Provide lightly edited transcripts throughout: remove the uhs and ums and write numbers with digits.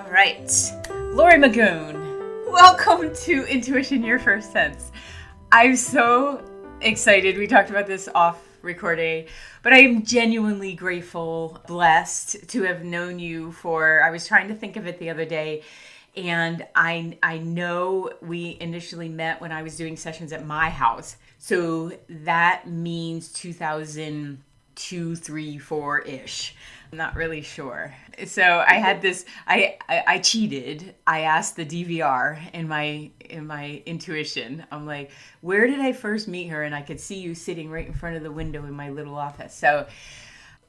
All right, Laurie Magoon, welcome to Intuition Your First Sense. I'm so excited. We talked about this off recording, but I am genuinely grateful, blessed to have known you for, I was trying to think of it the other day, and I know we initially met when I was doing sessions at my house. So that means 2002, 3, 4-ish. I'm not really sure. So I had this, I cheated. I asked the DVR in my intuition. I'm like, where did I first meet her? And I could see you sitting right in front of the window in my little office. So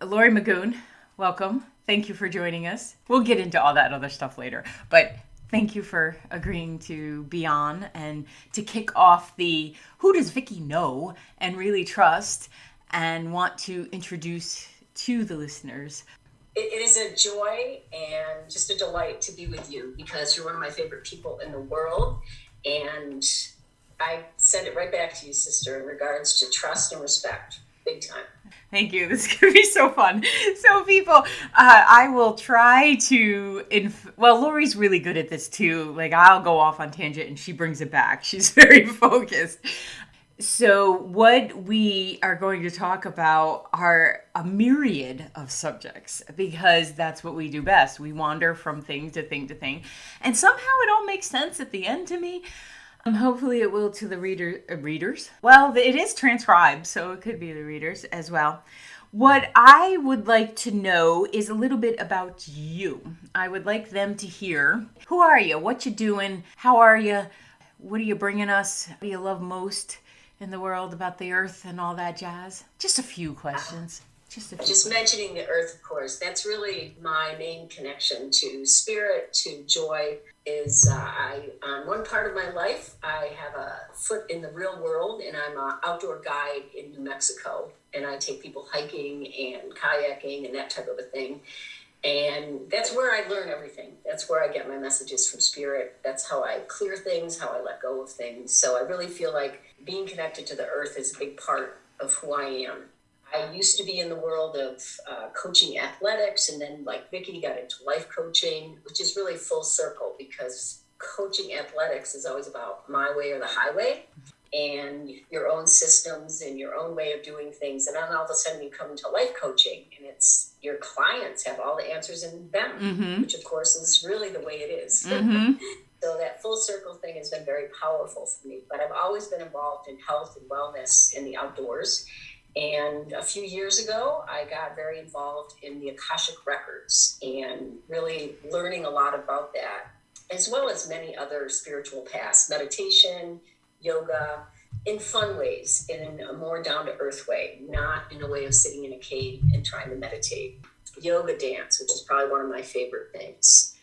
Laurie Magoon, welcome. Thank you for joining us. We'll get into all that other stuff later, but thank you for agreeing to be on and to kick off the who does Vicky know and really trust and want to introduce to the listeners. It is a joy and just a delight to be with you because you're one of my favorite people in the world. And I send it right back to you, sister, in regards to trust and respect. Big time. Thank you. This is going to be so fun. So people, I will try to, Laurie's really good at this too. Like I'll go off on tangent and she brings it back. She's very focused. So what we are going to talk about are a myriad of subjects because that's what we do best. We wander from thing to thing to thing. And somehow it all makes sense at the end to me. Hopefully it will to the readers. Well, it is transcribed, so it could be the readers as well. What I would like to know is a little bit about you. I would like them to hear, who are you? What you doing? How are you? What are you bringing us? What do you love most in the world about the earth and all that jazz? Just a few questions. Just mentioning the earth, of course, that's really my main connection to spirit, to joy, is on one part of my life, I have a foot in the real world, and I'm an outdoor guide in New Mexico, and I take people hiking and kayaking and that type of a thing. And that's where I learn everything. That's where I get my messages from spirit. That's how I clear things, how I let go of things. So I really feel like being connected to the earth is a big part of who I am. I used to be in the world of coaching athletics, and then like Vicky got into life coaching, which is really full circle because coaching athletics is always about my way or the highway and your own systems and your own way of doing things. And then all of a sudden you come into life coaching and it's your clients have all the answers in them, which of course is really the way it is. So that full circle thing has been very powerful for me. But I've always been involved in health and wellness in the outdoors. And a few years ago, I got very involved in the Akashic Records and really learning a lot about that, as well as many other spiritual paths, meditation, yoga, in fun ways, in a more down-to-earth way, not in a way of sitting in a cave and trying to meditate. Yoga dance, which is probably one of my favorite things.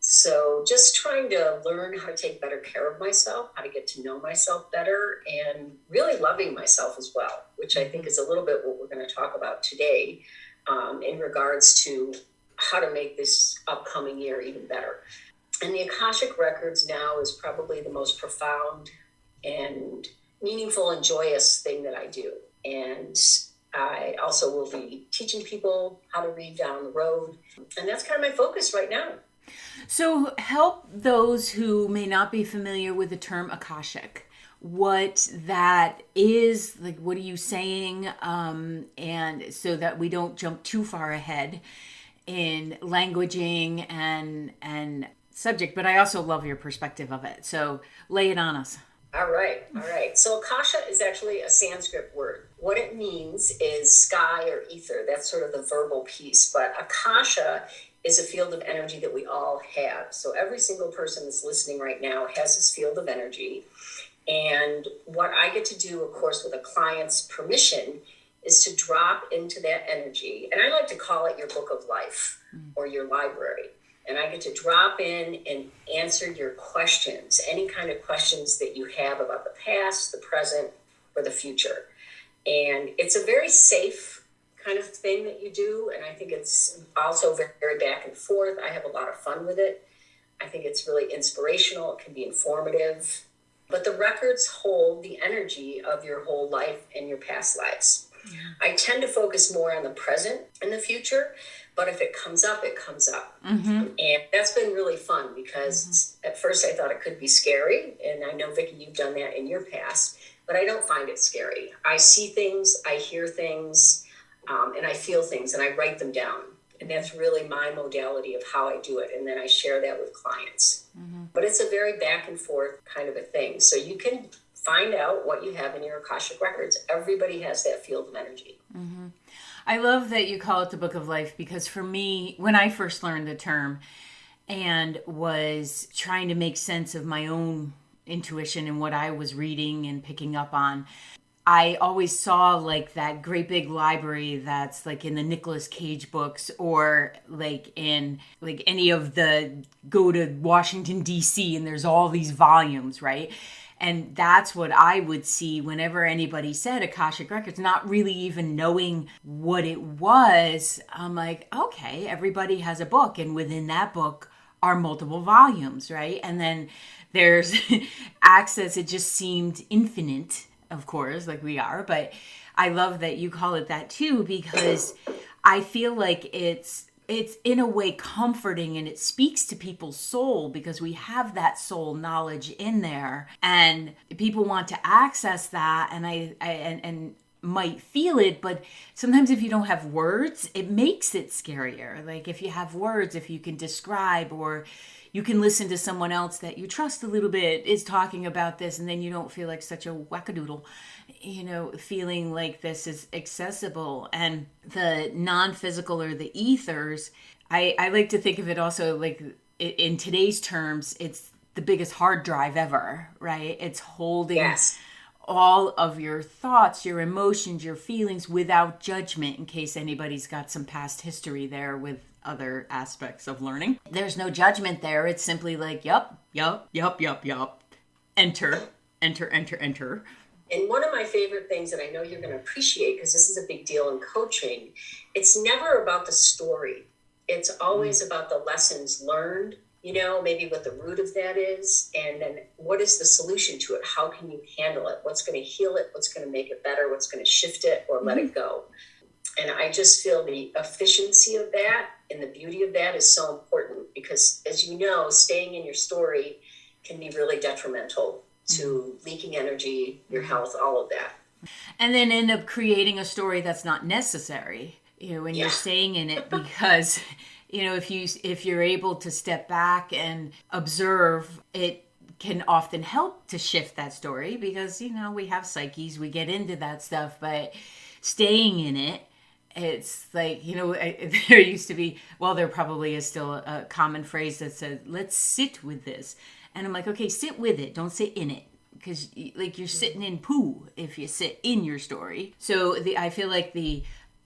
So just trying to learn how to take better care of myself, how to get to know myself better, and really loving myself as well, which I think is a little bit what we're going to talk about today in regards to how to make this upcoming year even better. And the Akashic Records now is probably the most profound and meaningful and joyous thing that I do. And I also will be teaching people how to read down the road. And that's kind of my focus right now. So help those who may not be familiar with the term Akashic, what that is, like what are you saying, and so that we don't jump too far ahead in languaging and subject, but I also love your perspective of it. So lay it on us. All right. So Akasha is actually a Sanskrit word. What it means is sky or ether. That's sort of the verbal piece, but Akasha is a field of energy that we all have. So every single person that's listening right now has this field of energy. And what I get to do, of course, with a client's permission is to drop into that energy. And I like to call it your book of life or your library. And I get to drop in and answer your questions, any kind of questions that you have about the past, the present, or the future. And it's a very safe kind of thing that you do. And I think it's also very, very back and forth. I have a lot of fun with it. I think it's really inspirational. It can be informative. But the records hold the energy of your whole life and your past lives. I tend to focus more on the present and the future, but if it comes up, it comes up. And that's been really fun because at first I thought it could be scary. And I know, Vicki, you've done that in your past, but I don't find it scary. I see things, I hear things, and I feel things, and I write them down. And that's really my modality of how I do it. And then I share that with clients. But it's a very back and forth kind of a thing. So you can find out what you have in your Akashic Records. Everybody has that field of energy. I love that you call it the Book of Life, because for me, when I first learned the term and was trying to make sense of my own intuition and what I was reading and picking up on, I always saw like that great big library that's like in the Nicolas Cage books, or like in like any of the go to Washington, D.C. and there's all these volumes, right? And that's what I would see whenever anybody said Akashic Records, not really even knowing what it was. I'm like, okay, everybody has a book, and within that book are multiple volumes, right? And then there's access. It just seemed infinite, of course, like we are, but I love that you call it that too, because I feel like it's in a way comforting, and it speaks to people's soul, because we have that soul knowledge in there, and people want to access that, and I might feel it, but sometimes if you don't have words, it makes it scarier. Like if you have words, if you can describe, or you can listen to someone else that you trust a little bit is talking about this, and then you don't feel like such a wackadoodle, feeling like this is accessible. And the non-physical, or the ethers, I like to think of it also like in today's terms, it's the biggest hard drive ever, right? It's holding all of your thoughts, your emotions, your feelings without judgment, in case anybody's got some past history there with other aspects of learning. There's no judgment there. It's simply like, yup. Enter. And one of my favorite things that I know you're going to appreciate, because this is a big deal in coaching, it's never about the story. It's always about the lessons learned, maybe what the root of that is, and then what is the solution to it? How can you handle it? What's going to heal it? What's going to make it better? What's going to shift it or let it go? And I just feel the efficiency of that and the beauty of that is so important, because, as you know, staying in your story can be really detrimental to leaking energy, your health, all of that. And then end up creating a story that's not necessary, when you're staying in it, because, if you're able to step back and observe, it can often help to shift that story, because, we have psyches, we get into that stuff, but staying in it, it's like, there used to be, there probably is still a common phrase that says, let's sit with this. And I'm like, okay, sit with it. Don't sit in it. Because you're sitting in poo if you sit in your story. So I feel like the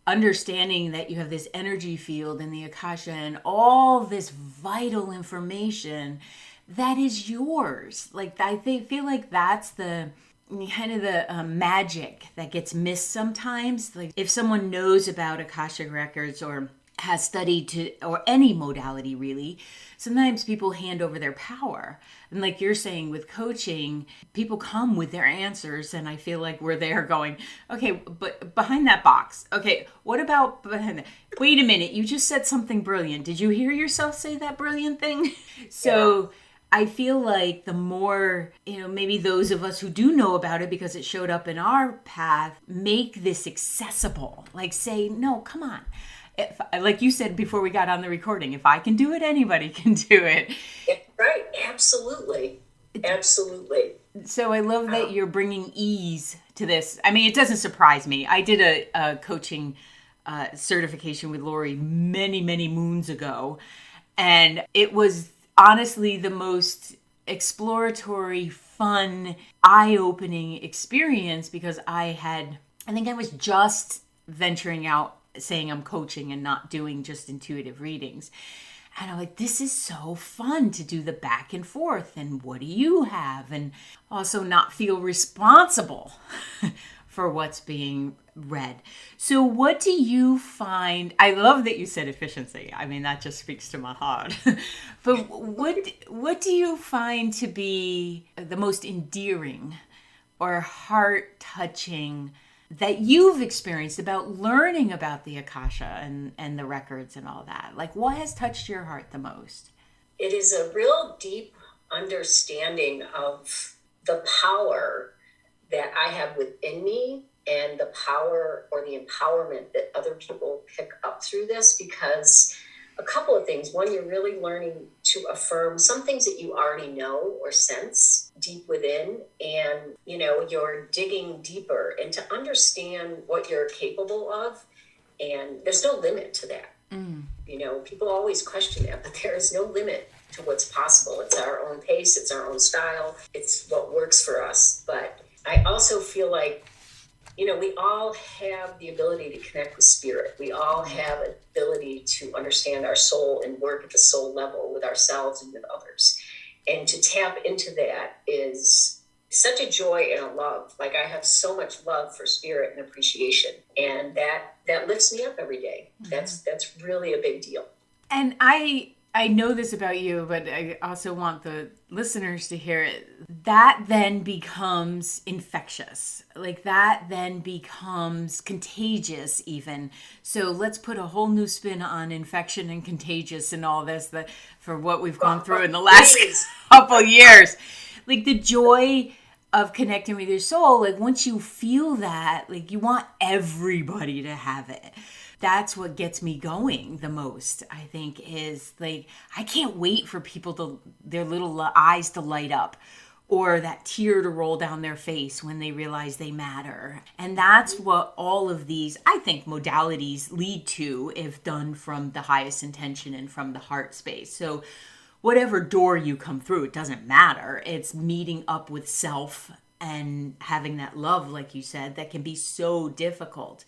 understanding that you have this energy field in the Akasha and all this vital information that is yours. I feel like that's the kind of the magic that gets missed sometimes. Like if someone knows about Akashic Records or has studied or any modality really, sometimes people hand over their power. And like you're saying with coaching, people come with their answers, and I feel like we're there going, okay, but behind that box, okay, what about behind that? Wait a minute, you just said something brilliant. Did you hear yourself say that brilliant thing? So I feel like the more, maybe those of us who do know about it because it showed up in our path, make this accessible. Like say, no, come on. Like you said before we got on the recording, if I can do it, anybody can do it. Right. Absolutely. So I love that you're bringing ease to this. I mean, it doesn't surprise me. I did a coaching certification with Laurie many, many moons ago. And it was honestly the most exploratory, fun, eye-opening experience, because I think I was just venturing out saying I'm coaching and not doing just intuitive readings. And I'm like, this is so fun to do the back and forth. And what do you have? And also not feel responsible for what's being read. So what do you find? I love that you said efficiency. I mean, that just speaks to my heart. But what do you find to be the most endearing or heart-touching that you've experienced about learning about the Akasha and the records and all that? Like, what has touched your heart the most? It is a real deep understanding of the power that I have within me and the power or the empowerment that other people pick up through this, because a couple of things. One, you're really learning to affirm some things that you already know or sense deep within, and you're digging deeper and to understand what you're capable of, and there's no limit to that. People always question that, but there is no limit to what's possible. It's our own pace, it's our own style, it's what works for us. But I also feel like we all have the ability to connect with spirit. We all have an ability to understand our soul and work at the soul level with ourselves and with others. And to tap into that is such a joy and a love. Like, I have so much love for spirit and appreciation. And that lifts me up every day. That's really a big deal. And I know this about you, but I also want the listeners to hear it. That then becomes infectious. Like, that then becomes contagious even. So let's put a whole new spin on infection and contagious and all this for what we've gone through in the last couple years. Like, the joy of connecting with your soul, like, once you feel that, like, you want everybody to have it. That's what gets me going the most, I think, is like, I can't wait for people their little eyes to light up, or that tear to roll down their face when they realize they matter. And that's what all of these, I think, modalities lead to if done from the highest intention and from the heart space. So whatever door you come through, it doesn't matter. It's meeting up with self and having that love, like you said, that can be so difficult.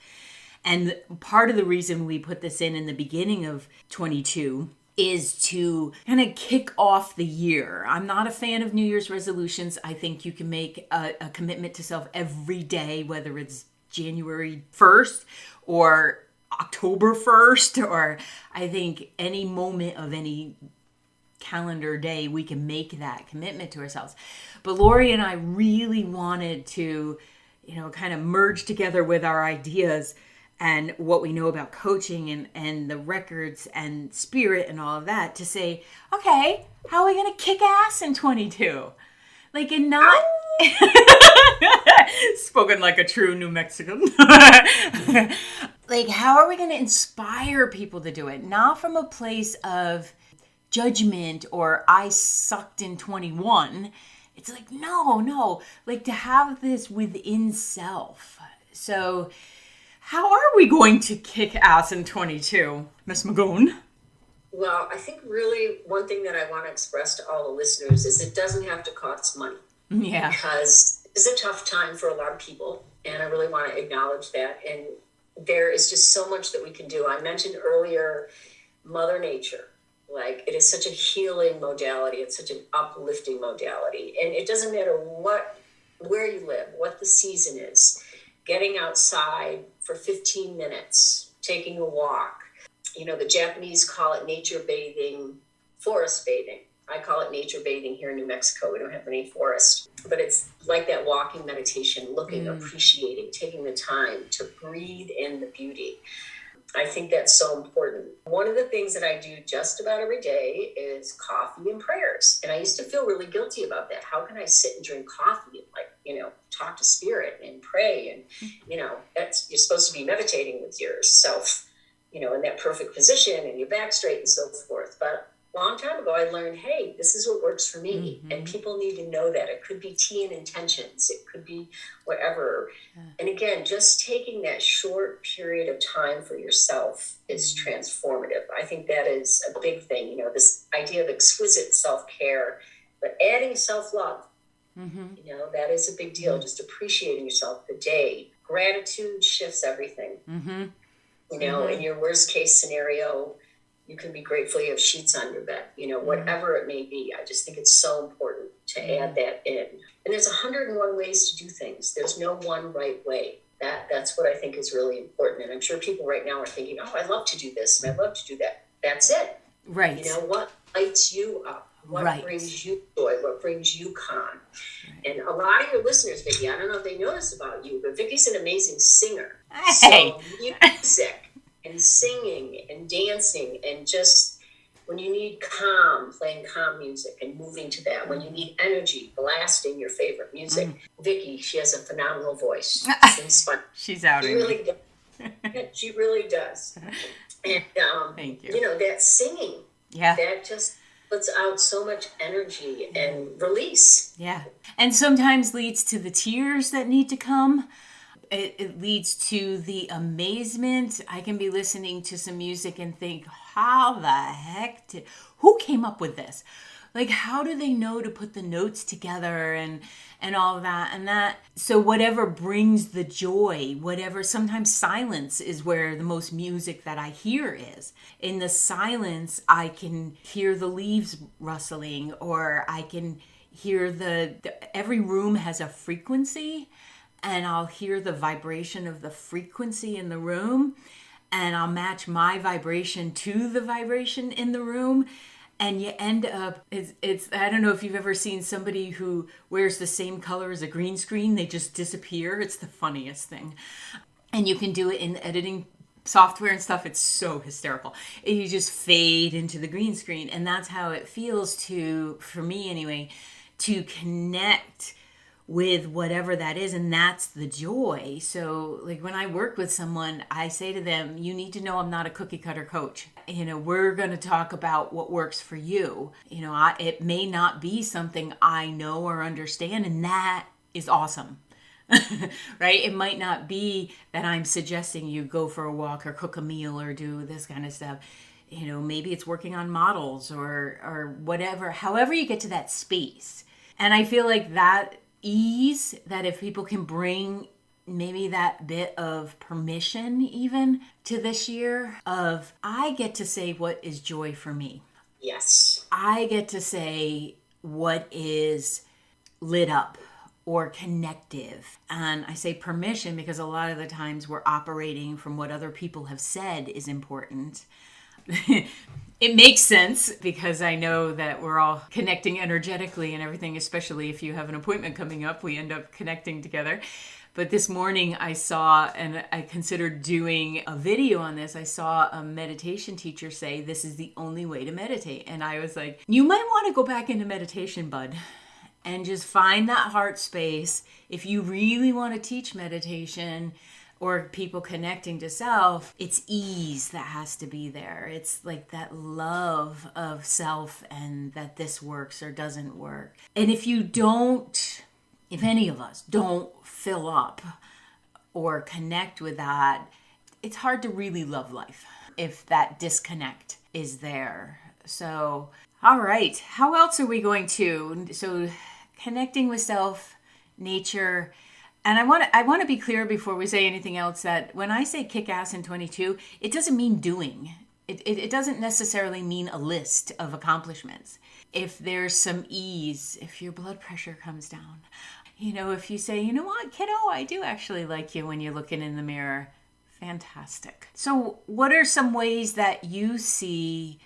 And part of the reason we put this in the beginning of 22 is to kind of kick off the year. I'm not a fan of New Year's resolutions. I think you can make a commitment to self every day, whether it's January 1st or October 1st, or I think any moment of any calendar day, we can make that commitment to ourselves. But Laurie and I really wanted to, kind of merge together with our ideas and what we know about coaching and the records and spirit and all of that, to say, okay, how are we going to kick ass in 22? Like, and not spoken like a true New Mexican. Like, how are we going to inspire people to do it? Not from a place of judgment or I sucked in 21. It's like, no, like, to have this within self. So how are we going to kick ass in 22, Miss Magoon? Well, I think really one thing that I want to express to all the listeners is it doesn't have to cost money. Yeah. Because it's a tough time for a lot of people, and I really want to acknowledge that. And there is just so much that we can do. I mentioned earlier Mother Nature. Like, it is such a healing modality. It's such an uplifting modality. And it doesn't matter where you live, what the season is. Getting outside for 15 minutes, taking a walk. The Japanese call it nature bathing, forest bathing. I call it nature bathing here in New Mexico. We don't have any forest. But it's like that walking meditation, looking, appreciating, taking the time to breathe in the beauty. I think that's so important. One of the things that I do just about every day is coffee and prayers. And I used to feel really guilty about that. How can I sit and drink coffee and talk to spirit and pray? And, you're supposed to be meditating with yourself, in that perfect position and your back straight and so forth. But a long time ago, I learned, hey, this is what works for me. Mm-hmm. And people need to know that. It could be tea and intentions. It could be whatever. Yeah. And again, just taking that short period of time for yourself is transformative. I think that is a big thing. This idea of exquisite self-care, but adding self-love, that is a big deal. Just appreciating yourself, the day. Gratitude shifts everything. In your worst case scenario, you can be grateful you have sheets on your bed, whatever it may be. I just think it's so important to add that in. And there's 101 ways to do things. There's no one right way. That's what I think is really important. And I'm sure people right now are thinking, oh, I love to do this and I love to do that. That's it. Right. What lights you up? What brings you joy? What brings you calm? And a lot of your listeners, Vicki, I don't know if they know this about you, but Vicki's an amazing singer. Hey. So music and singing and dancing and just when you need calm, playing calm music and moving to that. When you need energy, blasting your favorite music. Vicki, she has a phenomenal voice. It's inspiring. She's out. She really does. She really does. And thank you. You know, that singing, that just puts out so much energy and release. Yeah. And sometimes leads to the tears that need to come. It leads to the amazement. I can be listening to some music and think, how the heck who came up with this? Like, how do they know to put the notes together and all of that and that? So whatever brings the joy, whatever, sometimes silence is where the most music that I hear is. In the silence, I can hear the leaves rustling, or I can hear every room has a frequency, and I'll hear the vibration of the frequency in the room, and I'll match my vibration to the vibration in the room. And you end up, it's I don't know if you've ever seen somebody who wears the same color as a green screen. They just disappear. It's the funniest thing. And you can do it in editing software and stuff. It's so hysterical. You just fade into the green screen. And that's how it feels for me anyway, to connect with whatever that is, and that's the joy. So like when I work with someone, I say to them, you need to know I'm not a cookie cutter coach. You know, we're going to talk about what works for you. You know, it may not be something I know or understand, and that is awesome. Right? It might not be that I'm suggesting you go for a walk or cook a meal or do this kind of stuff. You know, maybe it's working on models or whatever, however you get to that space. And I feel like that ease, that if people can bring maybe that bit of permission even to this year of, I get to say what is joy for me. Yes. I get to say what is lit up or connective. And I say permission because a lot of the times we're operating from what other people have said is important. It makes sense because I know that we're all connecting energetically and everything, especially if you have an appointment coming up, we end up connecting together. But this morning I saw, and I considered doing a video on this, I saw a meditation teacher say, this is the only way to meditate. And I was like, you might want to go back into meditation, bud, and just find that heart space. If you really want to teach meditation, or people connecting to self, it's ease that has to be there. It's like that love of self and that this works or doesn't work. And if any of us don't fill up or connect with that, it's hard to really love life if that disconnect is there. So, all right, how else are we going to? So connecting with self, nature. And I want to be clear before we say anything else that when I say kick ass in 22, it doesn't mean doing. It doesn't necessarily mean a list of accomplishments. If there's some ease, if your blood pressure comes down, you know, if you say, you know what, kiddo, I do actually like you when you're looking in the mirror. Fantastic. So what are some ways that you see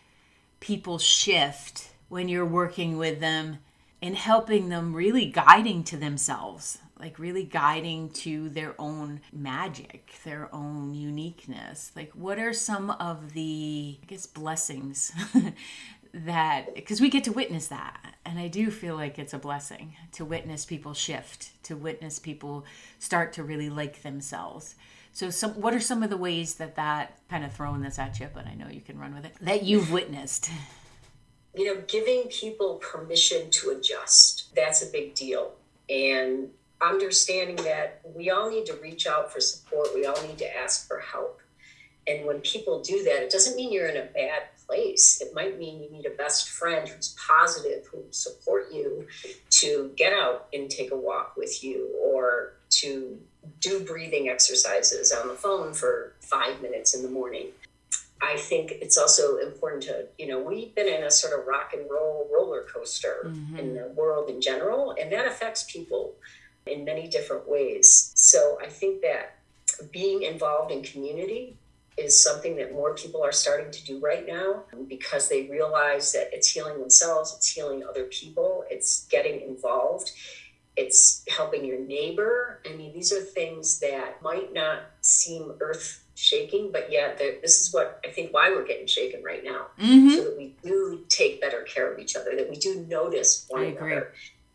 people shift when you're working with them and helping them, really guiding to themselves? Like really guiding to their own magic, their own uniqueness. Like what are some of the, I guess, blessings that, because we get to witness that. And I do feel like it's a blessing to witness people shift, to witness people start to really like themselves. So what are some of the ways that kind of throwing this at you, but I know you can run with it, that you've witnessed? You know, giving people permission to adjust. That's a big deal. And understanding that we all need to reach out for support. We all need to ask for help. And when people do that, it doesn't mean you're in a bad place. It might mean you need a best friend who's positive, who will support you to get out and take a walk with you, or to do breathing exercises on the phone for 5 minutes in the morning. I think it's also important to, you know, we've been in a sort of rock and roll roller coaster in the world in general, and that affects people in many different ways. So I think that being involved in community is something that more people are starting to do right now because they realize that it's healing themselves, it's healing other people, it's getting involved, it's helping your neighbor. I mean, these are things that might not seem earth shaking, but yet this is what I think why we're getting shaken right now. So that we do take better care of each other, that we do notice one another.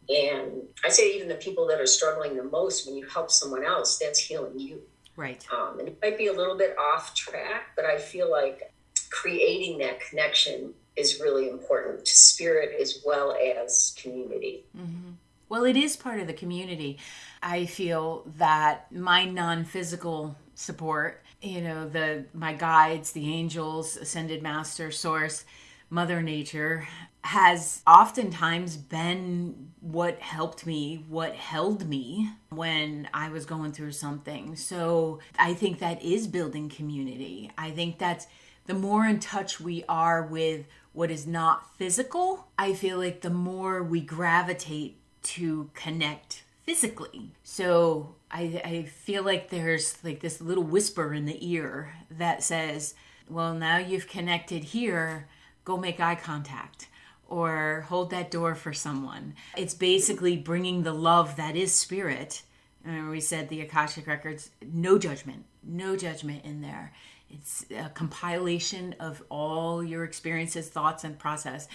And I say even the people that are struggling the most, when you help someone else, that's healing you. Right. And it might be a little bit off track, but I feel like creating that connection is really important to spirit as well as community. Mm-hmm. Well, it is part of the community. I feel that my non-physical support, my guides, the angels, ascended master, source, Mother Nature, has oftentimes been what helped me, what held me when I was going through something. So I think that is building community. I think that's the more in touch we are with what is not physical, I feel like the more we gravitate to connect physically. So I feel like there's like this little whisper in the ear that says, well, now you've connected here, go make eye contact or hold that door for someone. It's basically bringing the love that is spirit. And we said the Akashic Records, no judgment in there. It's a compilation of all your experiences, thoughts, and process.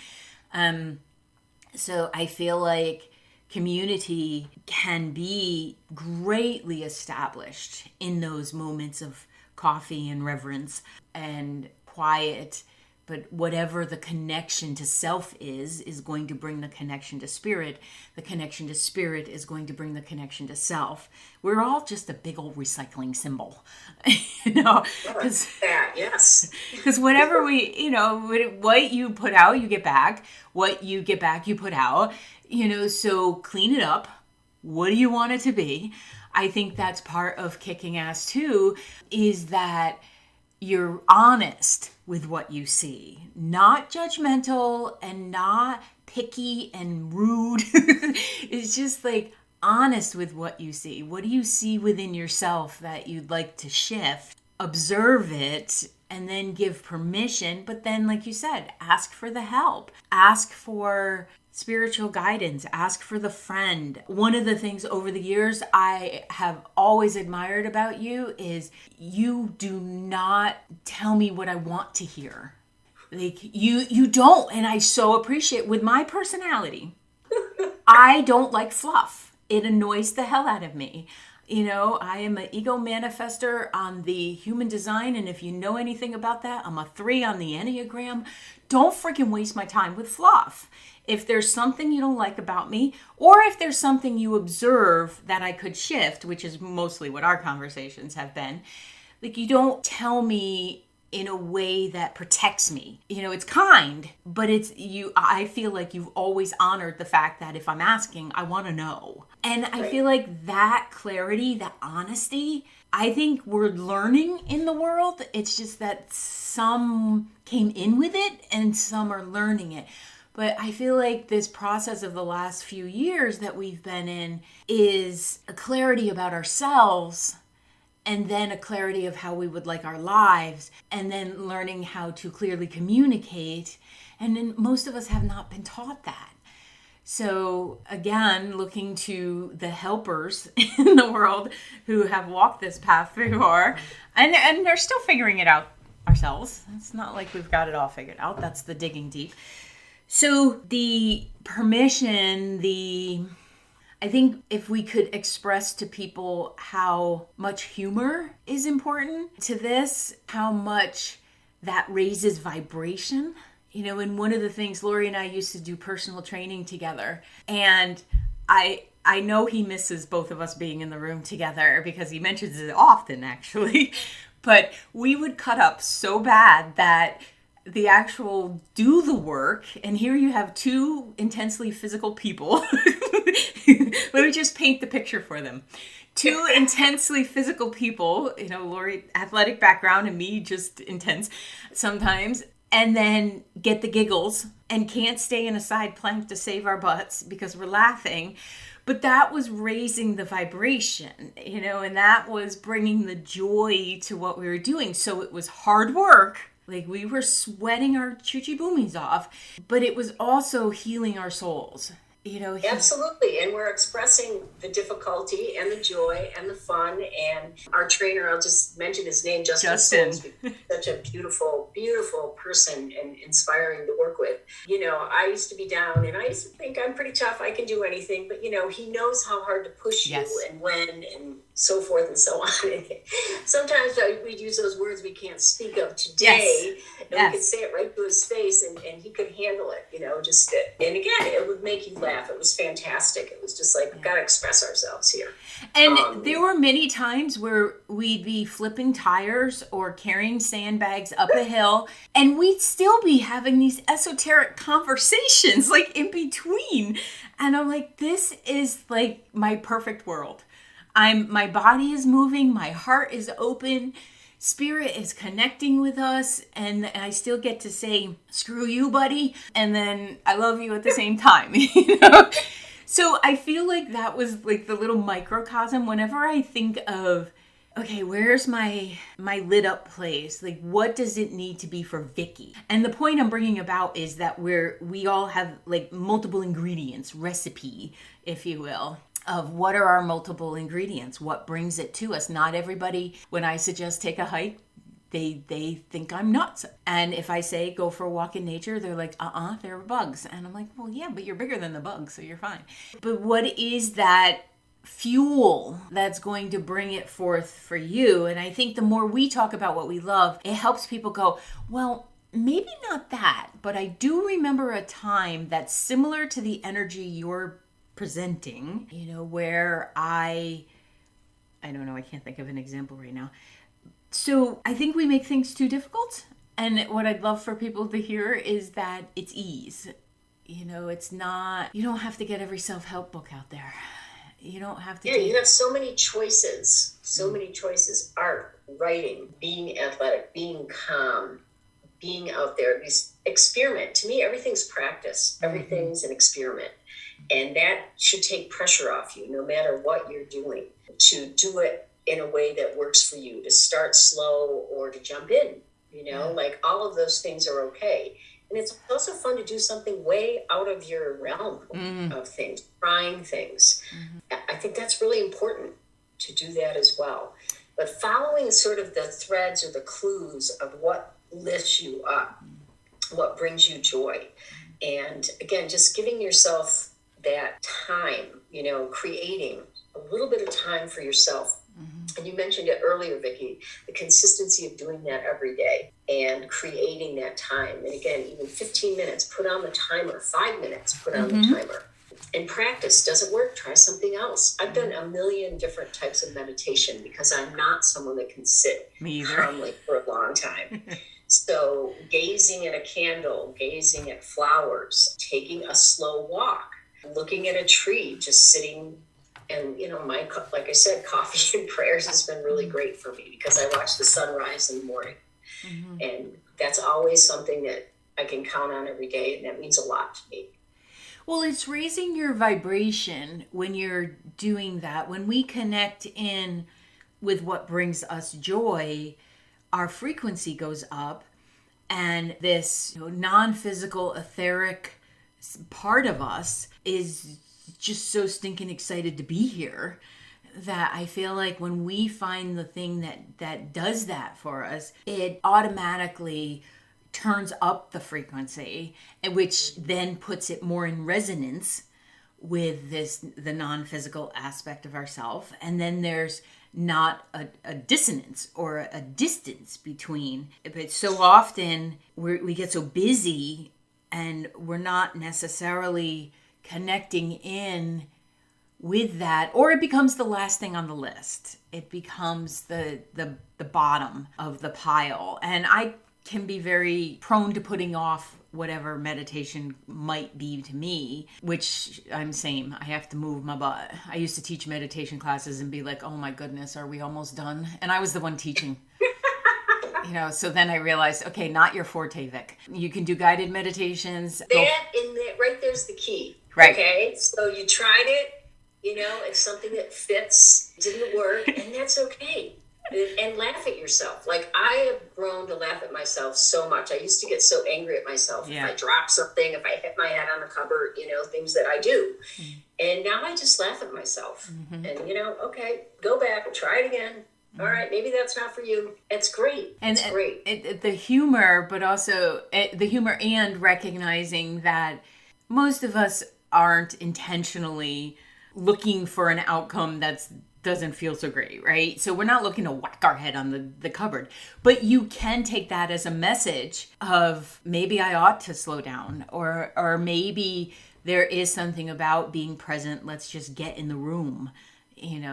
So I feel like community can be greatly established in those moments of coffee and reverence and quiet. But whatever the connection to self is going to bring the connection to spirit. The connection to spirit is going to bring the connection to self. We're all just a big old recycling symbol, because yes. Because whatever what you put out, you get back. What you get back, you put out. So clean it up. What do you want it to be? I think that's part of kicking ass too, is that you're honest with what you see, not judgmental and not picky and rude. It's just like honest with what you see. What do you see within yourself that you'd like to shift? Observe it and then give permission. But then, like you said, ask for the help. Ask for spiritual guidance. Ask for the friend. One of the things over the years I have always admired about you is you do not tell me what I want to hear. Like you don't, and I so appreciate with my personality. I don't like fluff. It annoys the hell out of me. I am an ego manifester on the human design, and if you know anything about that, I'm a 3 on the Enneagram. Don't freaking waste my time with fluff. If there's something you don't like about me, or if there's something you observe that I could shift, which is mostly what our conversations have been, like you don't tell me in a way that protects me. It's kind, but I feel like you've always honored the fact that if I'm asking, I want to know. And I feel like that clarity, that honesty, I think we're learning in the world. It's just that some came in with it and some are learning it. But I feel like this process of the last few years that we've been in is a clarity about ourselves, and then a clarity of how we would like our lives, and then learning how to clearly communicate. And then most of us have not been taught that. So again, looking to the helpers in the world who have walked this path before, and they're still figuring it out ourselves. It's not like we've got it all figured out. That's the digging deep. So the permission, I think if we could express to people how much humor is important to this, how much that raises vibration. And one of the things, Laurie and I used to do personal training together. And I know he misses both of us being in the room together because he mentions it often, actually. But we would cut up so bad that the actual do the work, and here you have 2 intensely physical people. Let me just paint the picture for them. 2 intensely physical people, Laurie, athletic background, and me, just intense sometimes, and then get the giggles and can't stay in a side plank to save our butts because we're laughing. But that was raising the vibration, and that was bringing the joy to what we were doing. So it was hard work. Like, we were sweating our choochie boomies off, but it was also healing our souls. Absolutely. And we're expressing the difficulty and the joy and the fun. And our trainer, I'll just mention his name, Justin. Such a beautiful, beautiful person and inspiring to work with. I used to be down and I used to think I'm pretty tough. I can do anything. But, he knows how hard to push you and when and so forth and so on. Sometimes we'd use those words we can't speak of today. And we could say it right to his face and he could handle it, and again, it would make you laugh. It was fantastic. It was just like, we've got to express ourselves here. And there were many times where we'd be flipping tires or carrying sandbags up a hill, and we'd still be having these esoteric conversations, like, in between. And I'm like, this is like my perfect world. My body is moving, my heart is open, spirit is connecting with us, and I still get to say, screw you, buddy, and then I love you at the same time, So I feel like that was like the little microcosm. Whenever I think of, okay, where's my lit up place? Like, what does it need to be for Vicky? And the point I'm bringing about is that we all have like multiple ingredients, recipe, if you will, of what are our multiple ingredients, what brings it to us. Not everybody, when I suggest take a hike, they think I'm nuts. And if I say go for a walk in nature, they're like, there are bugs. And I'm like, well, yeah, but you're bigger than the bugs, so you're fine. But what is that fuel that's going to bring it forth for you? And I think the more we talk about what we love, it helps people go, well, maybe not that, but I do remember a time that's similar to the energy you're presenting, where I don't know, I can't think of an example right now. So I think we make things too difficult. And what I'd love for people to hear is that it's ease. It's not, you don't have to get every self-help book out there. You don't have to. You have so many choices, art, writing, being athletic, being calm, being out there, experiment. To me, everything's practice. Everything's an experiment. And that should take pressure off you, no matter what you're doing, to do it in a way that works for you, to start slow or to jump in, like all of those things are okay. And it's also fun to do something way out of your realm of things, trying things. I think that's really important to do that as well. But following sort of the threads or the clues of what lifts you up, what brings you joy. And again, just giving yourself that time, creating a little bit of time for yourself. And you mentioned it earlier, Vicki, the consistency of doing that every day and creating that time. And again, even 15 minutes, put on the timer, 5 minutes, put on the timer. And practice. Does it work? Try something else. I've done a million different types of meditation because I'm not someone that can sit calmly for a long time. So gazing at a candle, gazing at flowers, taking a slow walk, looking at a tree, just sitting. And, like I said, coffee and prayers has been really great for me because I watch the sunrise in the morning. And that's always something that I can count on every day. And that means a lot to me. Well, it's raising your vibration when you're doing that. When we connect in with what brings us joy, our frequency goes up. And this non-physical, etheric part of us is just so stinking excited to be here that I feel like when we find the thing that does that for us, it automatically turns up the frequency, which then puts it more in resonance with the non-physical aspect of ourself. And then there's not a dissonance or a distance between. But so often we get so busy and we're not necessarily connecting in with that, or it becomes the last thing on the list. It becomes the bottom of the pile. And I can be very prone to putting off whatever meditation might be to me, which I'm same. I have to move my butt. I used to teach meditation classes and be like, oh my goodness, are we almost done? And I was the one teaching. So then I realized, okay, not your forte, Vic. You can do guided meditations. Right there's the key. Right. Okay, so you tried it, it's something that fits, didn't work, and that's okay. And laugh at yourself. Like, I have grown to laugh at myself so much. I used to get so angry at myself if I drop something, if I hit my head on the cupboard, things that I do. And now I just laugh at myself. And, okay, go back, try it again. All right, maybe that's not for you. It's great. It's great. The humor, but also the humor and recognizing that most of us aren't intentionally looking for an outcome that doesn't feel so great, right? So we're not looking to whack our head on the cupboard. But you can take that as a message of maybe I ought to slow down, or maybe there is something about being present. Let's just get in the room.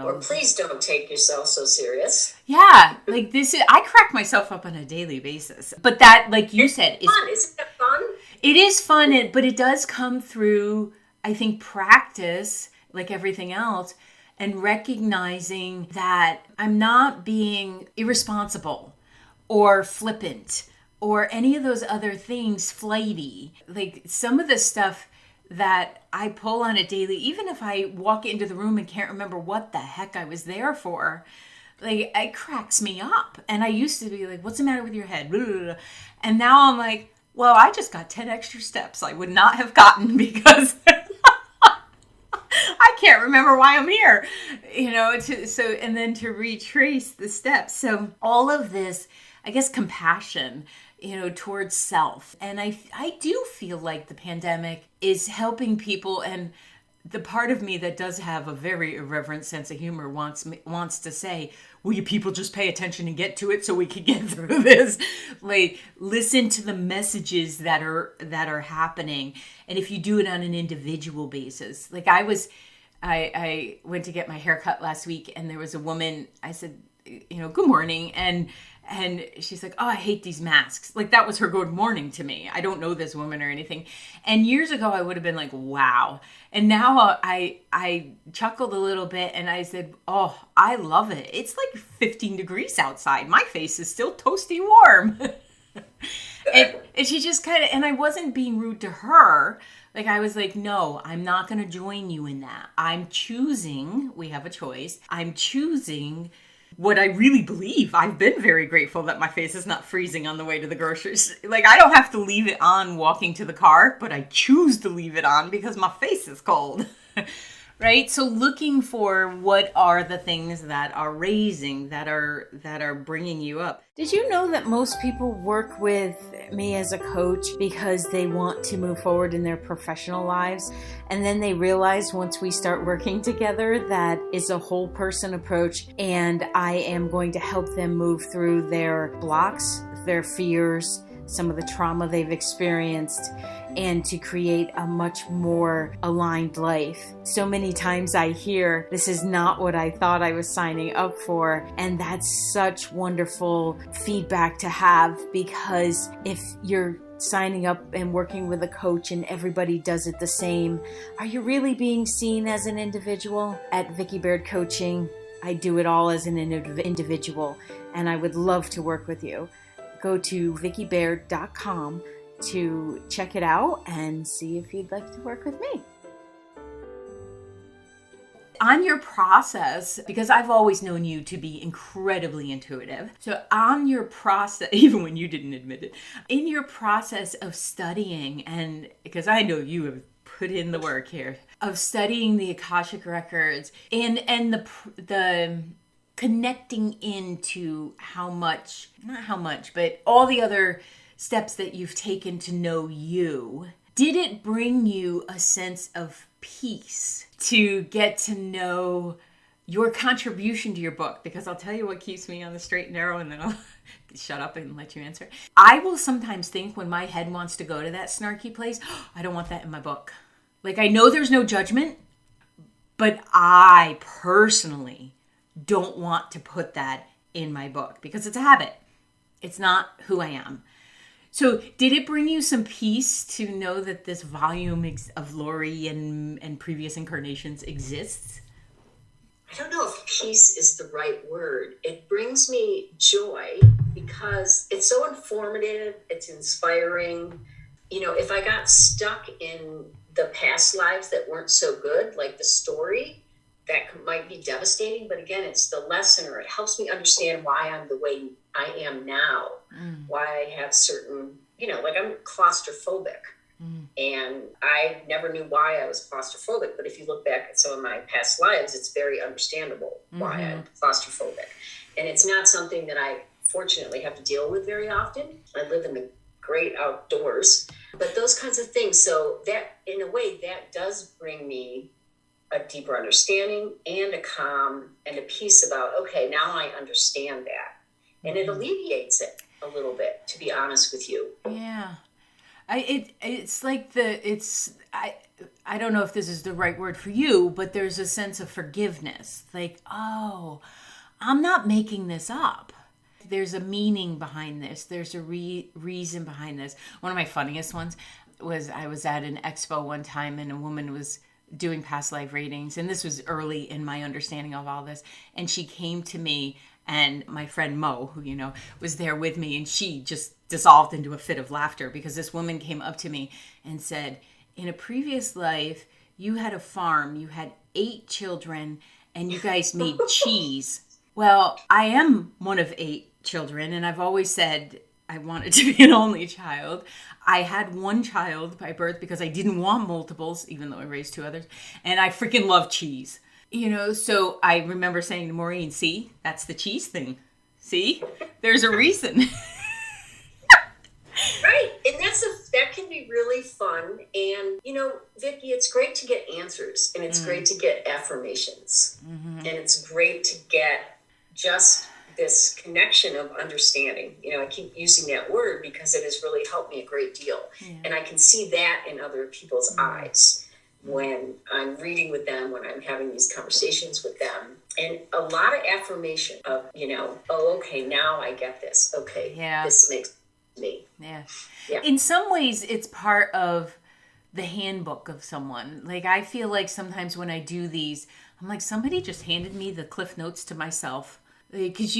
Or please don't take yourself so serious. Yeah, like I crack myself up on a daily basis. But that, like you said, is fun. Isn't that fun? It is fun, but it does come through, I think, practice, like everything else, and recognizing that I'm not being irresponsible or flippant or any of those other things, flighty. Like some of the stuff that I pull on a daily, even if I walk into the room and can't remember what the heck I was there for, like it cracks me up. And I used to be like, what's the matter with your head? And now I'm like, well, I just got 10 extra steps I would not have gotten because I can't remember why I'm here, and then to retrace the steps. So all of this, I guess, compassion, towards self. And I do feel like the pandemic is helping people, and the part of me that does have a very irreverent sense of humor wants to say, will you people just pay attention and get to it so we can get through this? Like, listen to the messages that are happening. And if you do it on an individual basis, like I went to get my hair cut last week, and there was a woman, I said, good morning. And she's like, oh, I hate these masks. Like, that was her good morning to me. I don't know this woman or anything. And years ago, I would have been like, wow. And now I chuckled a little bit and I said, oh, I love it. It's like 15 degrees outside. My face is still toasty warm. and she just kind of, and I wasn't being rude to her. Like, I was like, no, I'm not going to join you in that. I'm choosing, we have a choice. I'm choosing what I really believe. I've been very grateful that my face is not freezing on the way to the groceries. Like, I don't have to leave it on walking to the car, but I choose to leave it on because my face is cold. Right? So looking for what are the things that are raising, that are bringing you up. Did you know that most people work with me as a coach because they want to move forward in their professional lives? And then they realize once we start working together that it's a whole person approach, and I am going to help them move through their blocks, their fears, some of the trauma they've experienced, and to create a much more aligned life. So many times I hear, this is not what I thought I was signing up for. And that's such wonderful feedback to have, because if you're signing up and working with a coach and everybody does it the same, are you really being seen as an individual? At Vicki Baird Coaching, I do it all as an individual, and I would love to work with you. Go to vickibaird.com to check it out and see if you'd like to work with me. On your process, because I've always known you to be incredibly intuitive, so on your process, even when you didn't admit it, in your process of studying, and because I know you have put in the work here, of studying the Akashic Records and the connecting into not how much, but all the other steps that you've taken to know you, did it bring you a sense of peace to get to know your contribution to your book? Because I'll tell you what keeps me on the straight and narrow, and then I'll shut up and let you answer. I will sometimes think when my head wants to go to that snarky place, oh, I don't want that in my book. Like, I know there's no judgment, but I personally don't want to put that in my book because it's a habit. It's not who I am. So did it bring you some peace to know that this volume of Laurie and previous incarnations exists? I don't know if peace is the right word. It brings me joy because it's so informative. It's inspiring. If I got stuck in the past lives that weren't so good, like the story, might be devastating, but again, it's the lesson, or it helps me understand why I'm the way I am now, why I have certain, like I'm claustrophobic. And I never knew why I was claustrophobic, but if you look back at some of my past lives, it's very understandable why I'm claustrophobic. And it's not something that I fortunately have to deal with very often. I live in the great outdoors, but those kinds of things. So that, in a way, that does bring me a deeper understanding and a calm and a peace about, okay, now I understand that. And it alleviates it a little bit, to be honest with you. Yeah. I don't know if this is the right word for you, but there's a sense of forgiveness. Like, oh, I'm not making this up. There's a meaning behind this. There's a reason behind this. One of my funniest ones was I was at an expo one time and a woman was doing past life readings. And this was early in my understanding of all this. And she came to me, and my friend Mo, who, was there with me, and she just dissolved into a fit of laughter because this woman came up to me and said, in a previous life, you had a farm, you had 8 children, and you guys made cheese. Well, I am one of 8 children, and I've always said I wanted to be an only child. I had one child by birth because I didn't want multiples, even though I raised 2 others. And I freaking love cheese. So I remember saying to Maureen, see, that's the cheese thing. See, there's a reason. Right. And that can be really fun. And, Vicki, it's great to get answers, and it's great to get affirmations. And it's great to get just this connection of understanding. I keep using that word because it has really helped me a great deal. Yeah. And I can see that in other people's eyes when I'm reading with them, when I'm having these conversations with them. And a lot of affirmation of, oh, okay, now I get this. Okay, this makes me. Yeah. In some ways, it's part of the handbook of someone. Like, I feel like sometimes when I do these, I'm like, somebody just handed me the Cliff Notes to myself. Because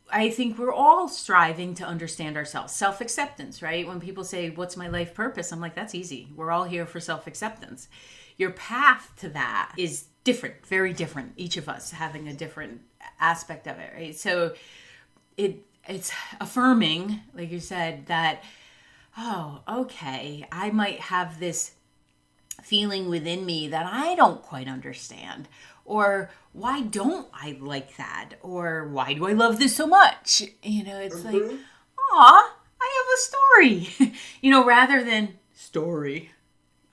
I think we're all striving to understand ourselves. Self-acceptance, right? When people say, what's my life purpose? I'm like, that's easy. We're all here for self-acceptance. Your path to that is different, very different. Each of us having a different aspect of it, right? So it's affirming, like you said, that, oh, okay, I might have this feeling within me that I don't quite understand. Or why don't I like that? Or why do I love this so much? It's like, aw, I have a story. Rather than story,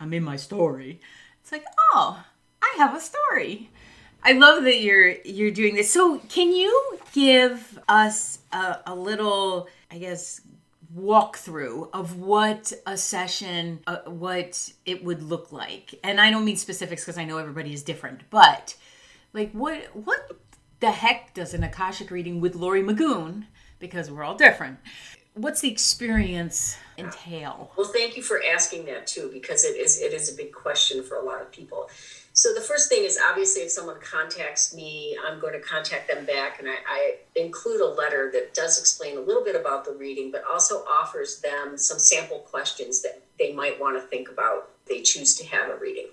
I'm in my story. It's like, oh, I have a story. I love that you're doing this. So can you give us a little, I guess, walkthrough of what a session, what it would look like? And I don't mean specifics because I know everybody is different, but like what the heck does an Akashic reading with Laurie Magoon, because we're all different, what's the experience entail? Well, thank you for asking that too, because it is a big question for a lot of people. So the first thing is, obviously, if someone contacts me, I'm going to contact them back, and I include a letter that does explain a little bit about the reading, but also offers them some sample questions that they might want to think about if they choose to have a reading.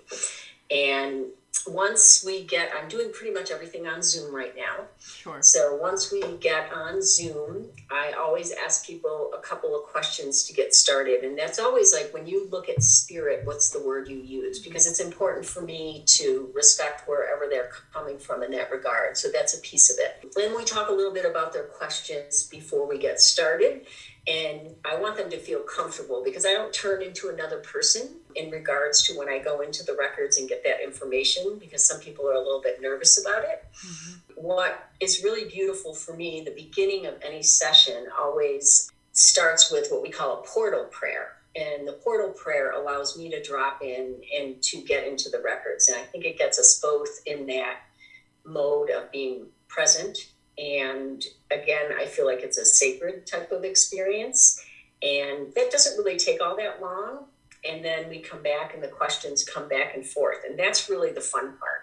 And once I'm doing pretty much everything on Zoom right now. Sure. So once we get on Zoom, I always ask people a couple of questions to get started. And that's always like, when you look at spirit, what's the word you use? Because it's important for me to respect wherever they're coming from in that regard. So that's a piece of it. Then we talk a little bit about their questions before we get started. And I want them to feel comfortable, because I don't turn into another person in regards to when I go into the records and get that information, because some people are a little bit nervous about it. What is really beautiful for me, the beginning of any session always starts with what we call a portal prayer. And the portal prayer allows me to drop in and to get into the records. And I think it gets us both in that mode of being present. And again, I feel like it's a sacred type of experience. And that doesn't really take all that long. And then we come back and the questions come back and forth. And that's really the fun part.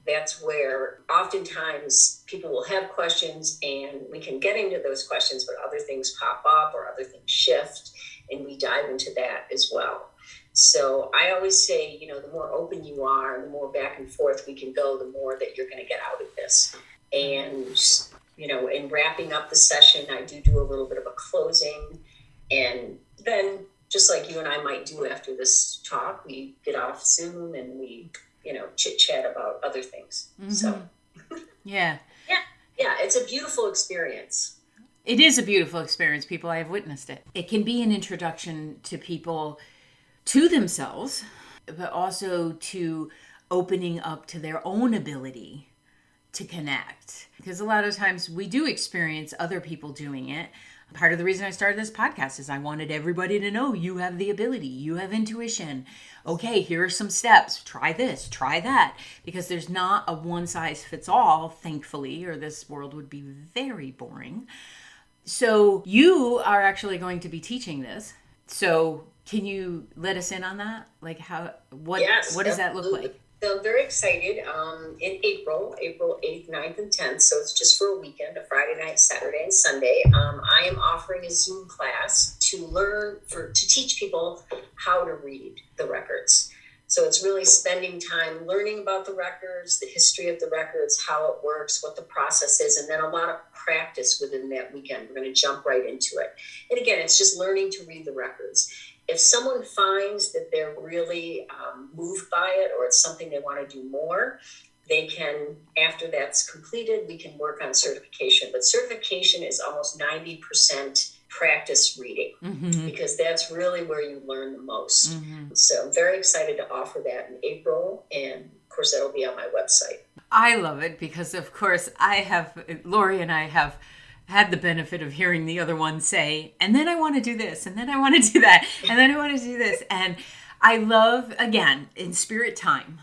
That's where oftentimes people will have questions and we can get into those questions, but other things pop up or other things shift. And we dive into that as well. So I always say, the more open you are, the more back and forth we can go, the more that you're going to get out of this. And, in wrapping up the session, I do a little bit of a closing. And then, just like you and I might do after this talk, we get off Zoom and we, chit chat about other things. Mm-hmm. So, yeah. Yeah, it's a beautiful experience. It is a beautiful experience, people. I have witnessed it. It can be an introduction to people, to themselves, but also to opening up to their own ability to connect. Because a lot of times we do experience other people doing it. Part of the reason I started this podcast is I wanted everybody to know you have the ability, you have intuition. Okay, here are some steps. Try this, try that. Because there's not a one size fits all, thankfully, or this world would be very boring. So you are actually going to be teaching this. So can you let us in on that? Like what does that look like? So I'm very excited. In April 8th, 9th, and 10th. So it's just for a weekend, a Friday night, Saturday, and Sunday. I am offering a Zoom class to teach people how to read the records. So it's really spending time learning about the records, the history of the records, how it works, what the process is, and then a lot of practice within that weekend. We're going to jump right into it. And again, it's just learning to read the records. If someone finds that they're really moved by it, or it's something they want to do more, they can, after that's completed, we can work on certification. But certification is almost 90% practice reading, because that's really where you learn the most. So I'm very excited to offer that in April. And of course, that'll be on my website. I love it because, of course, Laurie and I have had the benefit of hearing the other one say, and then I want to do this, and then I want to do that, and then I want to do this. And I love, again, in spirit time,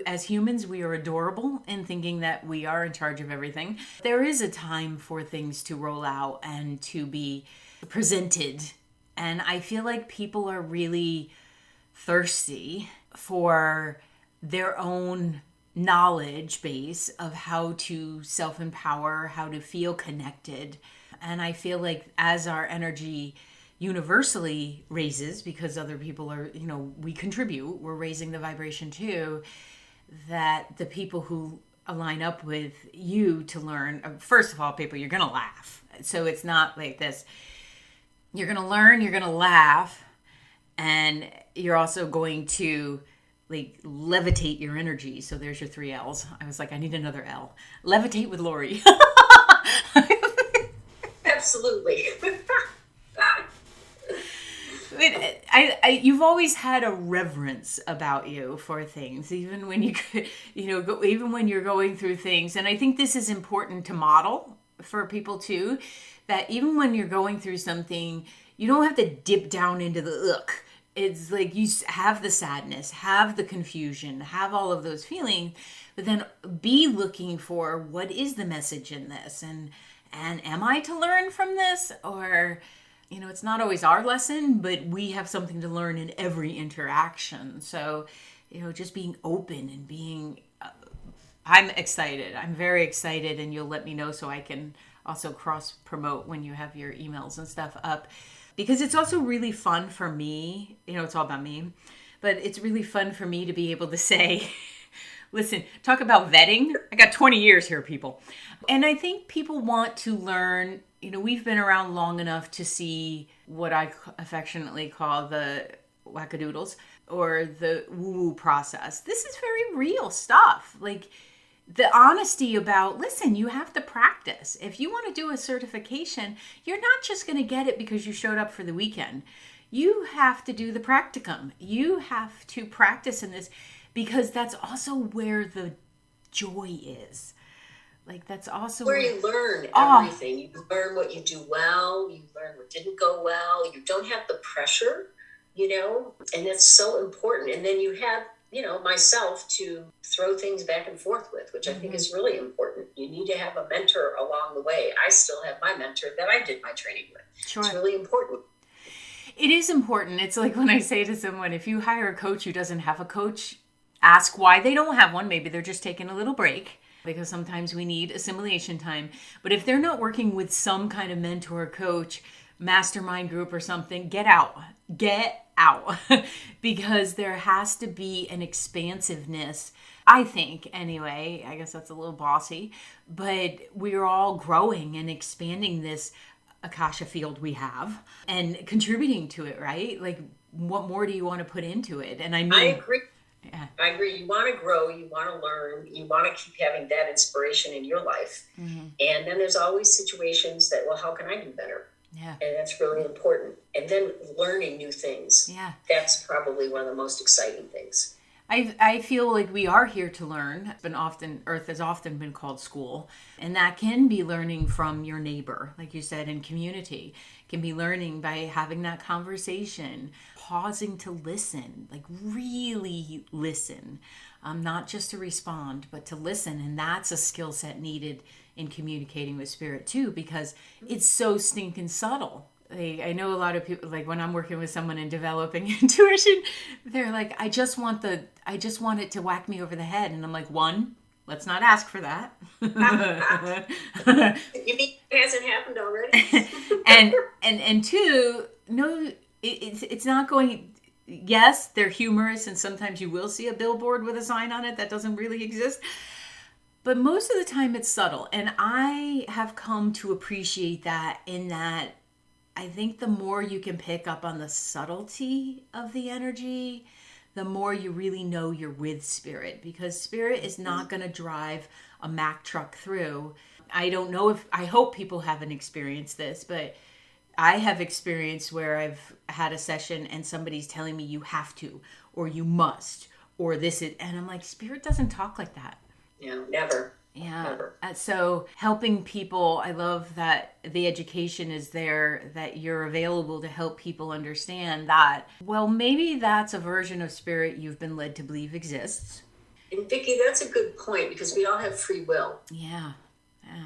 as humans, we are adorable in thinking that we are in charge of everything. There is a time for things to roll out and to be presented. And I feel like people are really thirsty for their own knowledge base of how to self-empower, how to feel connected. And I feel like as our energy universally raises, because other people are, we contribute, we're raising the vibration too, that the people who align up with you to learn, first of all, people, you're going to laugh. So it's not like this. You're going to learn, you're going to laugh, and you're also going to levitate your energy. So there's your 3 L's. I was like, I need another L. Levitate with Laurie. Absolutely. You've always had a reverence about you for things, even when even when you're going through things. And I think this is important to model for people too, that even when you're going through something, you don't have to dip down into the ugh. It's like you have the sadness, have the confusion, have all of those feelings, but then be looking for what is the message in this, and am I to learn from this? Or, it's not always our lesson, but we have something to learn in every interaction. So, just being open and being, I'm excited. I'm very excited, and you'll let me know so I can also cross promote when you have your emails and stuff up. Because it's also really fun for me, it's all about me, but it's really fun for me to be able to say, listen, talk about vetting. I got 20 years here, people. And I think people want to learn, we've been around long enough to see what I affectionately call the wackadoodles or the woo-woo process. This is very real stuff. Like, the honesty about, listen, you have to practice. If you want to do a certification, you're not just going to get it because you showed up for the weekend. You have to do the practicum. You have to practice in this, because that's also where the joy is. Like, that's also where you learn everything. You learn what you do well. You learn what didn't go well. You don't have the pressure, and that's so important. And then you have, myself to throw things back and forth with, which I think is really important. You need to have a mentor along the way. I still have my mentor that I did my training with. Sure. It's really important. It is important. It's like when I say to someone, if you hire a coach who doesn't have a coach, ask why they don't have one. Maybe they're just taking a little break, because sometimes we need assimilation time. But if they're not working with some kind of mentor or coach, mastermind group or something, get out. Get out. Because there has to be an expansiveness, I think, anyway. I guess that's a little bossy, but we're all growing and expanding this Akasha field we have and contributing to it, right? Like, what more do you want to put into it? And I mean, I agree. Yeah. I agree. You want to grow, you want to learn, you want to keep having that inspiration in your life. Mm-hmm. And then there's always situations that, well, how can I do better? Yeah. And that's really important. And then learning new things. Yeah. That's probably one of the most exciting things. I feel like we are here to learn. Earth has often been called school. And that can be learning from your neighbor, like you said, in community. It can be learning by having that conversation, pausing to listen, like really listen. Not just to respond, but to listen. And that's a skill set needed in communicating with spirit too, because it's so stinking subtle. I know a lot of people, like when I'm working with someone and developing intuition, they're like, I just want it to whack me over the head. And I'm like, one, let's not ask for that. You mean it hasn't happened already? and two, no, it's not going. Yes, they're humorous, and sometimes you will see a billboard with a sign on it that doesn't really exist. But most of the time it's subtle. And I have come to appreciate that, in that I think the more you can pick up on the subtlety of the energy, the more you really know you're with spirit, because spirit is not going to drive a Mack truck through. I don't know I hope people haven't experienced this, but I have experienced where I've had a session and somebody's telling me you have to, or you must, or this is, and I'm like, spirit doesn't talk like that. Yeah, never. Yeah. Never. So helping people, I love that the education is there, that you're available to help people understand that, well, maybe that's a version of spirit you've been led to believe exists. And Vicki, that's a good point, because we all have free will. Yeah.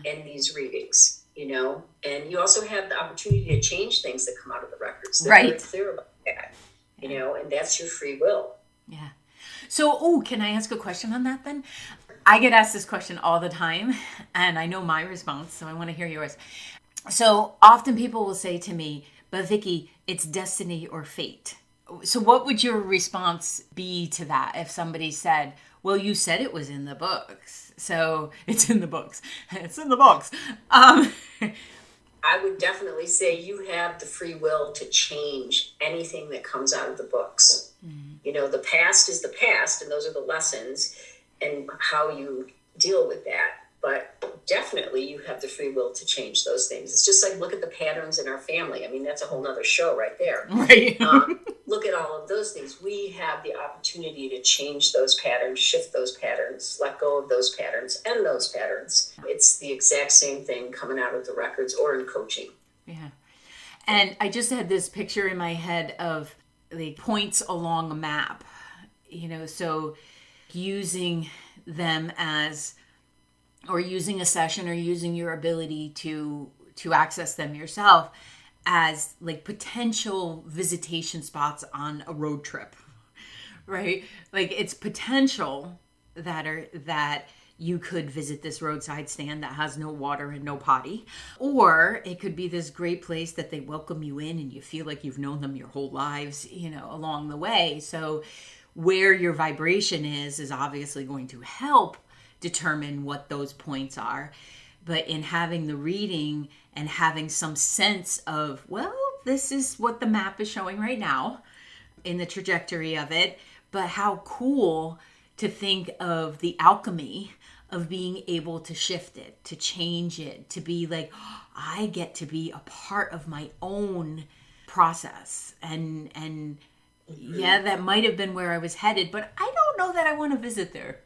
In these readings, and you also have the opportunity to change things that come out of the records. They're very clear about that, and that's your free will. Yeah. So, can I ask a question on that then? I get asked this question all the time, and I know my response, so I want to hear yours. So often people will say to me, but Vicki, it's destiny or fate. So what would your response be to that if somebody said, well, you said it was in the books, so it's in the books. It's in the books. I would definitely say you have the free will to change anything that comes out of the books. Mm-hmm. The past is the past, and those are the lessons and how you deal with that. But definitely you have the free will to change those things. It's just like, look at the patterns in our family. I mean, that's a whole nother show right there. Right. Look at all of those things. We have the opportunity to change those patterns, shift those patterns, let go of those patterns, end those patterns. It's the exact same thing coming out of the records or in coaching. Yeah. And I just had this picture in my head of the points along a map, so using them as, or using a session, or using your ability to access them yourself as like potential visitation spots on a road trip, right? Like it's potential that you could visit this roadside stand that has no water and no potty, or it could be this great place that they welcome you in and you feel like you've known them your whole lives, along the way. So where your vibration is obviously going to help determine what those points are. But in having the reading and having some sense of, well, this is what the map is showing right now in the trajectory of it, but how cool to think of the alchemy of being able to shift it, to change it, to be like, oh, I get to be a part of my own process. And yeah, that might have been where I was headed, but I don't know that I want to visit there.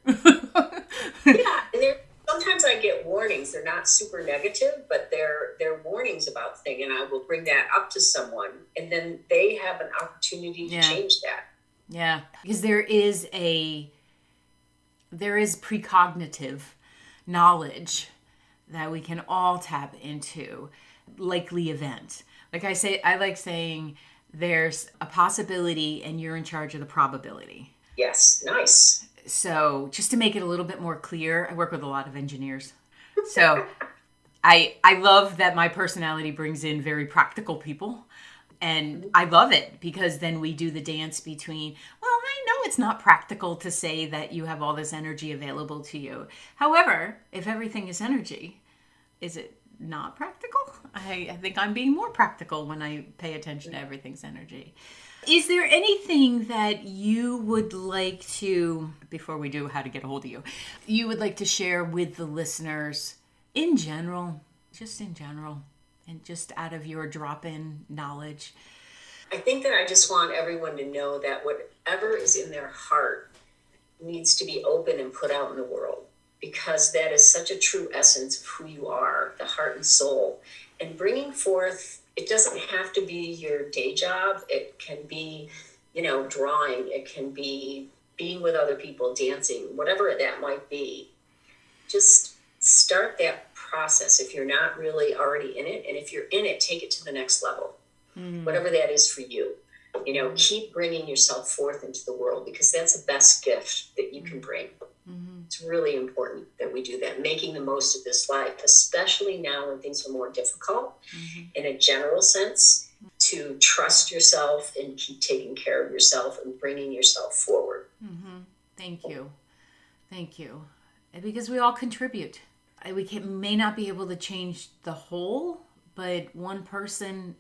Yeah, and sometimes I get warnings. They're not super negative, but they're warnings about things, and I will bring that up to someone, and then they have an opportunity to change that. Yeah, because there is precognitive knowledge that we can all tap into, likely event. Like I like saying there's a possibility and you're in charge of the probability. Yes, nice. So just to make it a little bit more clear, I work with a lot of engineers. So I love that my personality brings in very practical people. And I love it because then we do the dance between, well, I know it's not practical to say that you have all this energy available to you. However, if everything is energy, is it not practical? I think I'm being more practical when I pay attention to everything's energy. Is there anything that you would like to, before we do how to get a hold of you, you would like to share with the listeners in general, just in general? And just out of your drop-in knowledge? I think that I just want everyone to know that whatever is in their heart needs to be open and put out in the world, because that is such a true essence of who you are, the heart and soul. And bringing forth, it doesn't have to be your day job. It can be, drawing. It can be being with other people, dancing, whatever that might be. Just start that process if you're not really already in it. And if you're in it, take it to the next level, whatever that is for you. Keep bringing yourself forth into the world, because that's the best gift that you can bring. It's really important that we do that, making the most of this life, especially now when things are more difficult in a general sense, to trust yourself and keep taking care of yourself and bringing yourself forward. Thank you. Because we all contribute. We may not be able to change the whole, but one person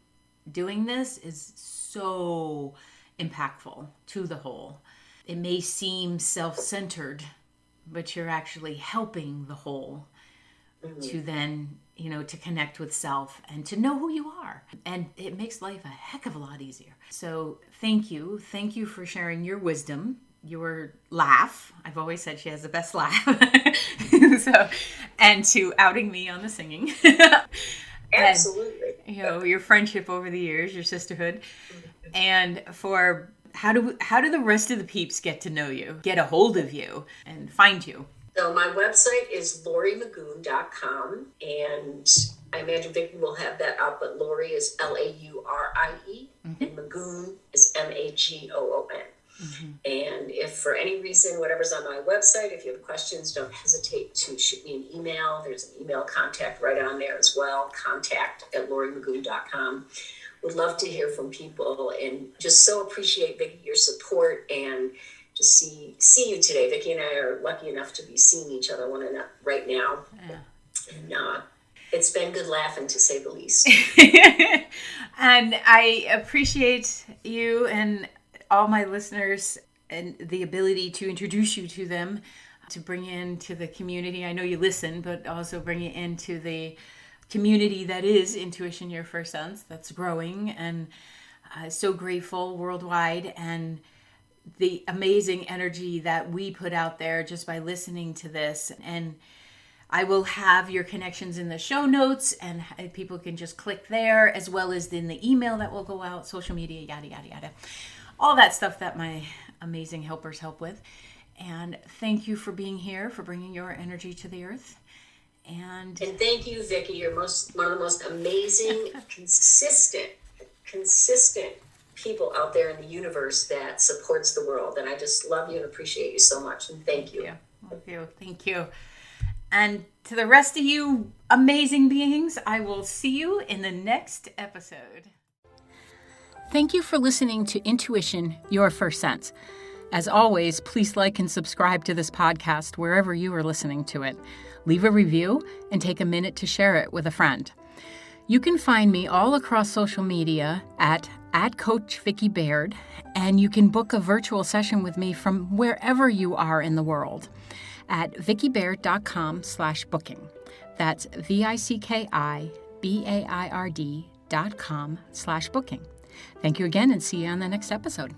doing this is so impactful to the whole. It may seem self-centered, but you're actually helping the whole to then, to connect with self and to know who you are. And it makes life a heck of a lot easier. So thank you. Thank you for sharing your wisdom, your laugh. I've always said she has the best laugh. And to outing me on the singing. Absolutely. And, your friendship over the years, your sisterhood. And for how do the rest of the peeps get to know you, get a hold of you, and find you? So my website is lauriemagoon.com, and I imagine Vicki will have that up, but Laurie is Laurie, and Magoon is Magoon. And if for any reason, whatever's on my website, if you have questions, don't hesitate to shoot me an email. There's an email contact right on there as well, contact@lauriemagoon.com. Would love to hear from people, and just so appreciate, Vicki, your support, and to see you today. Vicki and I are lucky enough to be seeing each other right now. Yeah. And it's been good laughing, to say the least. And I appreciate you and all my listeners and the ability to introduce you to them, to bring into the community. I know you listen, but also bring it into the community that is Intuition Your First Sense, that's growing, and so grateful worldwide, and the amazing energy that we put out there just by listening to this. And I will have your connections in the show notes, and people can just click there, as well as in the email that will go out, social media, yada, yada, yada. All that stuff that my amazing helpers help with. And thank you for being here, for bringing your energy to the earth. And thank you, Vicki. You're one of the most amazing, consistent people out there in the universe that supports the world. And I just love you and appreciate you so much. And thank you. Thank you. And to the rest of you amazing beings, I will see you in the next episode. Thank you for listening to Intuition, Your First Sense. As always, please like and subscribe to this podcast wherever you are listening to it. Leave a review and take a minute to share it with a friend. You can find me all across social media at Coach Vicki Baird, and you can book a virtual session with me from wherever you are in the world at vickibaird.com/booking. That's VICKIBAIRD.com/booking. Thank you again, and see you on the next episode.